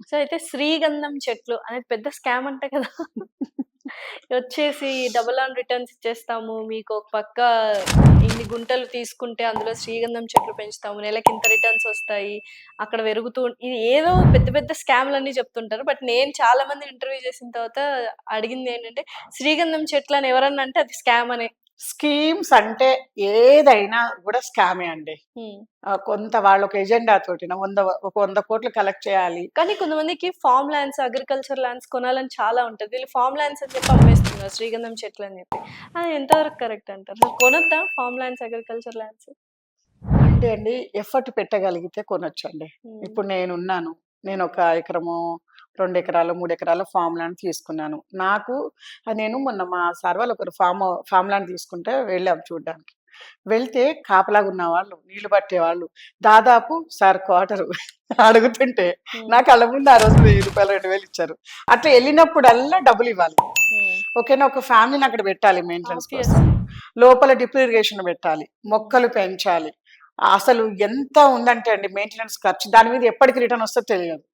So, అయితే శ్రీగంధం చెట్లు అనేది పెద్ద స్కామ్ అంట కదా! వచ్చేసి డబుల్ ఆన్ రిటర్న్స్ ఇచ్చేస్తాము. మీకు ఒక పక్క ఇన్ని గుంటలు తీసుకుంటే అందులో శ్రీగంధం చెట్లు పెంచుతాము. నెలకింత రిటర్న్స్ ఒస్తాయి. అక్కడ పెరుగుతూ ఇది ఏదో పెద్ద పెద్ద స్కామ్‌లన్నీ చెప్తుంటారు. బట్ నేను చాలా మందిని ఇంటర్వ్యూ చేసిన తర్వాత అడిగిందేంటంటే, శ్రీగంధం చెట్లని ఎవరన్నా అంటే అది స్కామ్ అనే. స్కీమ్స్ అంటే ఏదైనా కూడా స్కామే అండి. హ్మ్. కొంత వాళ్ళొక ఎజెండా తోటిన ఒక 100 కోట్లు కలెక్ట్ చేయాలి. కానీ కొంతమందికి ఫార్మ్ ల్యాండ్స్, అగ్రికల్చర్ ల్యాండ్స్ కొనాలని చాలా ఉంటది. వీళ్ళు ఫార్మ్ ల్యాండ్స్ అని చెప్పి అమ్మేస్తున్నారు శ్రీగంధం చెట్లని చెప్పి. అది ఎంతవరకు కరెక్ట్ అంటారు? అసలు కొనొద్దా ఫార్మ్ ల్యాండ్స్, అగ్రికల్చర్ ల్యాండ్స్? అంటే అండి ఎఫర్ట్ పెట్టగలిగితే కొనొచ్చండి. హ్మ్. ఇప్పుడు నేనున్నాను. నేనొక ఎకరమో, 2 ఎకరాలు, 3 ఎకరాల ఫార్మ్ ల్యాండ్ తీసుకున్నాను. నాకు నేను మొన్న మా సార్ వాళ్ళు ఒకరు ఫార్మ్ ల్యాండ్ తీసుకుంటే వెళ్ళాం చూడ్డానికి. వెళ్తే కాపలాగున్న వాళ్ళు, నీళ్లు పట్టేవాళ్ళు దాదాపు సార్ క్వార్టరు అడుగుతుంటే హ్మ్. నా కళ్ళ ముందు ఆ రోజు రూ. 1000, 2000 ఇచ్చారు. అట్లా ఎళ్ళినప్పుడల్లా డబ్బులివ్వాలి. హ్మ్. ఓకేనా? ఒక ఫ్యామిలీని అక్కడ పెట్టాలి మెయింటెనెన్స్ ఆబ్వియస్. కోసం. లోపల డ్రిప్ ఇరిగేషన్ పెట్టాలి. మొక్కలు పెంచాలి. అసలు ఎంత ఉందంటే అండి మెయింటెనెన్స్ ఖర్చు. దాని మీద ఎప్పటికి రిటర్న్ వస్తదో తెలియదు.